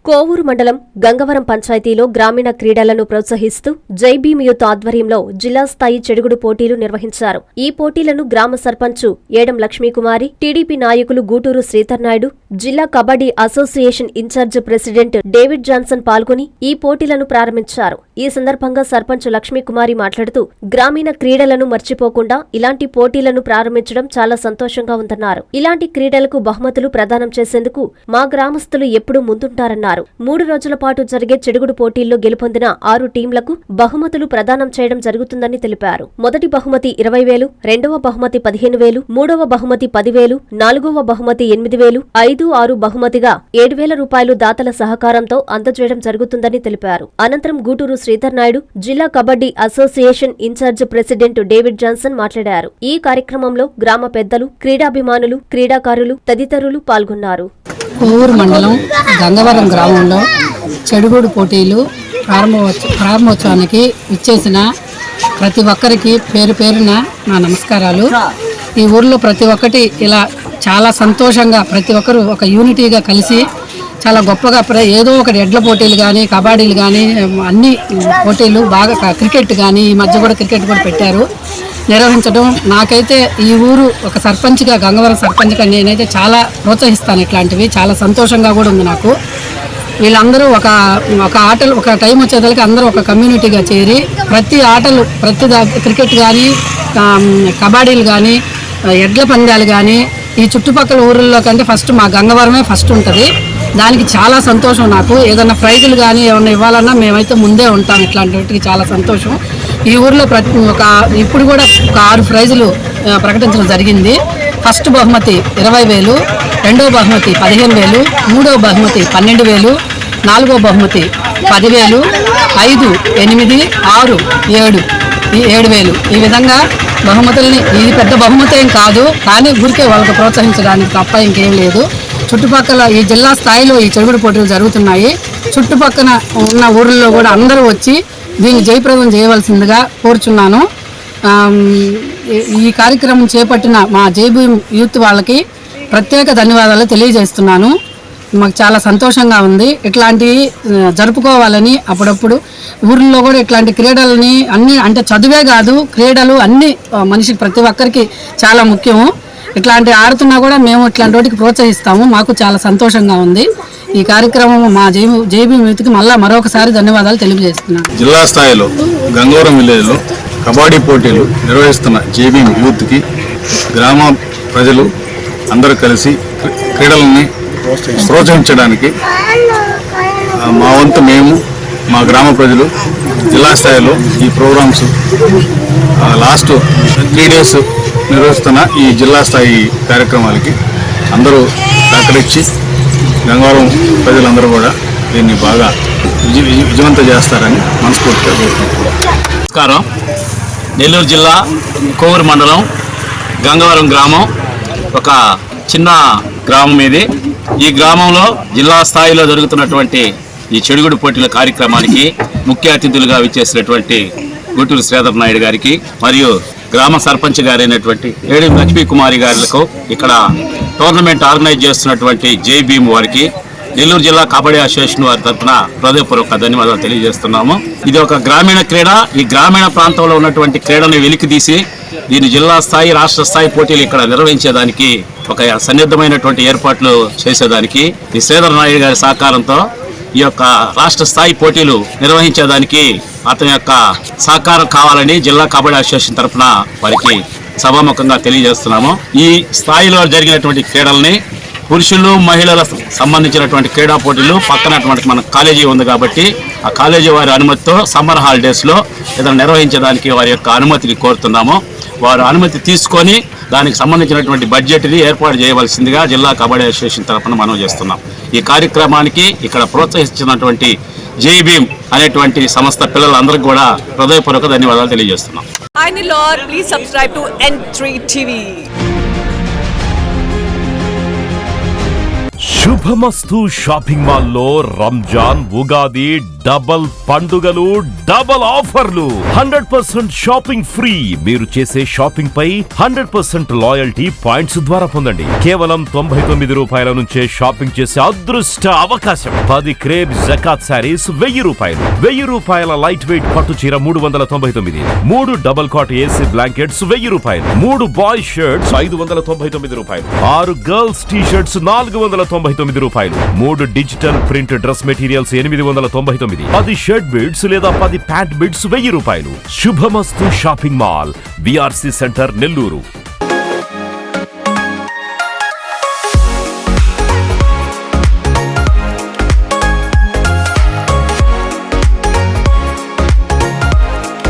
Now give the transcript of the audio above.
కోవూరు మండలం గంగవరం పంచాయతీలో గ్రామీణ క్రీడలను ప్రోత్సహిస్తూ జై భీమ్ యూత్ ఆధ్వర్యంలో జిల్లా స్థాయి చెడుగుడు పోటీలు నిర్వహించారు. ఈ పోటీలను గ్రామ సర్పంచ్ ఏడం లక్ష్మీకుమారి, టీడీపీ నాయకులు గూటూరు శ్రీధర్ నాయుడు, జిల్లా kabaddi association in charge president David Johnson పాల్గొని ఈ పోటీలను ప్రారంభించారు. ఈ సందర్భంగా సర్పంచ్ లక్ష్మీకుమారి మాట్లాడుతూ గ్రామీణ క్రీడలను మర్చిపోకుండా ఇలాంటి పోటీలను ప్రారంభించడం చాలా సంతోషంగా ఉందన్నారు. ఇలాంటి క్రీడలకు బహుమతులు ప్రదానం చేసేందుకు మా గ్రామస్తులు ఎప్పుడూ ముందుంటారన్నారు. 3 రోజుల పాటు జరిగే చెడుగుడు పోటీల్లో గెలుపొందిన 6 టీంలకు బహుమతులు ప్రదానం చేయడం జరుగుతుందని తెలిపారు. మొదటి బహుమతి 20,000, రెండవ బహుమతి 15,000, మూడవ బహుమతి 10,000, నాలుగవ బహుమతి 8,000, 5, 6 బహుమతిగా 7,000 రూపాయలు దాతల సహకారంతో అందజేయడం జరుగుతుందని తెలిపారు. అనంతరం గూటూరు శ్రీధర్ నాయుడు, జిల్లా kabaddi association in charge president David Johnson మాట్లాడారు. ఈ కార్యక్రమంలో గ్రామ పెద్దలు, క్రీడాభిమానులు, క్రీడాకారులు తదితరులు పాల్గొన్నారు. కోవూరు మండలం గంగవరం గ్రామంలో చెడుగుడు పోటీలు ప్రారంభోత్సవానికి ఇచ్చేసిన ప్రతి ఒక్కరికి పేరు పేరున నా నమస్కారాలు. ఈ ఊర్లో ప్రతి ఒక్కటి ఇలా చాలా సంతోషంగా ప్రతి ఒక్కరు ఒక యూనిటీగా కలిసి చాలా గొప్పగా ఏదో ఒకటి ఎడ్ల పోటీలు కానీ, కబడ్డీలు కానీ, అన్ని పోటీలు బాగా, క్రికెట్ కానీ ఈ మధ్య కూడా క్రికెట్ కూడా పెట్టారు నిర్వహించడం. నాకైతే ఈ ఊరు ఒక సర్పంచ్గా, గంగవరం సర్పంచ్గా నేనైతే చాలా ప్రోత్సహిస్తాను. ఇట్లాంటివి చాలా సంతోషంగా కూడా ఉంది నాకు. వీళ్ళందరూ ఒక ఆటలు ఒక టైం వచ్చేదానికి అందరూ ఒక కమ్యూనిటీగా చేరి ప్రతి ఆటలు క్రికెట్ కానీ, కబడ్డీలు కానీ, ఎడ్ల పందాలు కానీ ఈ చుట్టుపక్కల ఊళ్ళలో కంటే ఫస్ట్ మా గంగవరమే ఫస్ట్ ఉంటుంది. దానికి చాలా సంతోషం నాకు. ఏదైనా ప్రైజులు కానీ ఏమన్నా ఇవ్వాలన్నా మేమైతే ముందే ఉంటాం. ఇట్లాంటి వాటికి చాలా సంతోషం. ఈ ఊర్లో ఇప్పుడు కూడా ఒక 6 ప్రైజులు ప్రకటించడం జరిగింది. ఫస్ట్ బహుమతి 20,000, రెండవ బహుమతి 15,000, మూడవ బహుమతి 12,000, నాలుగవ బహుమతి 10,000, 5, 8, 6, 7 ఈ 7,000. ఈ విధంగా బహుమతుల్ని, ఇది పెద్ద బహుమతి ఏం కాదు, కానీ ఊరికే వాళ్ళకి ప్రోత్సహించడానికి తప్ప ఇంకేం లేదు. చుట్టుపక్కల ఈ జిల్లా స్థాయిలో ఈ చెడుగుడు పోటీలు జరుగుతున్నాయి. చుట్టుపక్కల ఉన్న ఊర్లలో కూడా అందరూ వచ్చి దీన్ని జయప్రదం చేయవలసిందిగా కోరుచున్నాను. ఈ కార్యక్రమం చేపట్టిన మా జై భీమ్ యూత్ వాళ్ళకి ప్రత్యేక ధన్యవాదాలు తెలియజేస్తున్నాను. మాకు చాలా సంతోషంగా ఉంది. ఇట్లాంటివి జరుపుకోవాలని అప్పుడప్పుడు ఊర్లో కూడా ఇట్లాంటి క్రీడలని అన్ని, అంటే చదువే కాదు క్రీడలు అన్ని మనిషికి ప్రతి ఒక్కరికి చాలా ముఖ్యము. ఇట్లాంటి ఆడుతున్నా కూడా మేము ఇట్లాంటి వాటికి ప్రోత్సహిస్తాము. మాకు చాలా సంతోషంగా ఉంది. ఈ కార్యక్రమం మా జై భీమ్ యూత్కి మరొకసారి ధన్యవాదాలు తెలియజేస్తున్నాను. జిల్లా స్థాయిలో గంగవరం విలేజ్లో కబడ్డీ పోటీలు నిర్వహిస్తున్న జై భీమ్ యూత్కి గ్రామ ప్రజలు అందరూ కలిసి క్రీడలని ప్రోత్సహించడానికి మా వంతు మేము, మా గ్రామ ప్రజలు జిల్లా స్థాయిలో ఈ ప్రోగ్రామ్స్ లాస్ట్ 3 days నిర్వహిస్తున్న ఈ జిల్లా స్థాయి కార్యక్రమాలకి అందరూ సహకరించి గంగవరం ప్రజలందరూ కూడా దీన్ని బాగా విజయవంతం చేస్తారని మనస్ఫూర్తిగా కోరుకుంటున్నాను. నమస్కారం. నెల్లూరు జిల్లా కోవూరు మండలం గంగవరం గ్రామం ఒక చిన్న గ్రామం ఇది. ఈ గ్రామంలో జిల్లా స్థాయిలో జరుగుతున్నటువంటి ఈ చెడుగుడు పోటీల కార్యక్రమానికి ముఖ్య అతిథులుగా విచ్చేసినటువంటి గూటూరు శ్రీధర్ నాయుడు గారికి మరియు గ్రామ సర్పంచ్ గారైనటువంటి ఏడం లక్ష్మీకుమారి గారులకు, ఇక్కడ టోర్నమెంట్ ఆర్గనైజ్ చేస్తున్నటువంటి జై భీమ్ వారికి, నెల్లూరు జిల్లా కబడ్డీ అసోసియేషన్ వారి తరఫున హృదయపూర్వక ధన్యవాదాలు తెలియజేస్తున్నాము. ఇది ఒక గ్రామీణ క్రీడ. ఈ గ్రామీణ ప్రాంతంలో ఉన్నటువంటి క్రీడను వెలికితీసి దీని జిల్లా స్థాయి, రాష్ట్ర స్థాయి పోటీలు ఇక్కడ నిర్వహించేదానికి ఒక సన్నిద్ధమైనటువంటి ఏర్పాట్లు చేసేదానికి ఈ శ్రీధర్ నాయుడు గారి సహకారంతో ఈ యొక్క రాష్ట్ర స్థాయి పోటీలు నిర్వహించేదానికి అతని యొక్క సహకారం కావాలని జిల్లా కబడ్డీ అసోసియేషన్ తరఫున వారికి సభాముఖంగా తెలియజేస్తున్నాము. ఈ స్థాయిలో జరిగినటువంటి క్రీడల్ని పురుషులు, మహిళలకు సంబంధించినటువంటి క్రీడా పోటీలు పక్కనటువంటి మన కాలేజీ ఉంది కాబట్టి ఆ కాలేజీ వారి అనుమతితో సమ్మర్ హాలిడేస్లో ఏదైనా నిర్వహించడానికి వారి యొక్క అనుమతిని కోరుతున్నాము. వారు అనుమతి తీసుకొని దానికి సంబంధించినటువంటి బడ్జెట్ని ఏర్పాటు చేయవలసిందిగా జిల్లా కబడ్డీ అసోసియేషన్ తరఫున మనం చేస్తున్నాం. ఈ కార్యక్రమానికి ఇక్కడ ప్రోత్సహించినటువంటి జై భీమ్ అనేటువంటి సంస్థ పిల్లలందరికీ కూడా హృదయపూర్వక ధన్యవాదాలు తెలియజేస్తున్నాం. Please subscribe to N3 TV. Subhamastu shopping మాల్లో రంజాన్, ఉగాది, డబల్ పండుగలు, డబల్ ఆఫర్లు, 100% షాపింగ్ ఫ్రీ. మీరు చేసే షాపింగ్ పై 100% లాయల్టీ పాయింట్స్ ద్వారా పొందండి. కేవలం 99 రూపాయల నుంచే షాపింగ్ చేసే అదృష్ట అవకాశం. 10 క్రేప్ జకాత్ శారీస్ 1000 రూపాయలు, 1000 రూపాయల లైట్ వెయిట్ పట్టు చీర 399, 3 డబుల్ కాట్ ఏసీ బ్లాంకెట్స్ 1000 రూపాయలు, 3 బాయ్స్ షర్ట్స్ 599 రూపాయలు, 6 గర్ల్స్ టీ షర్ట్స్ 499 రూపాయలు, 3 digital print dress materials 899, 10 shirt bids లేదా 10 ప్యాంట్ బిడ్స్ 1000 రూపాయలు. శుభమస్తు shopping mall, VRC centre, Nellore.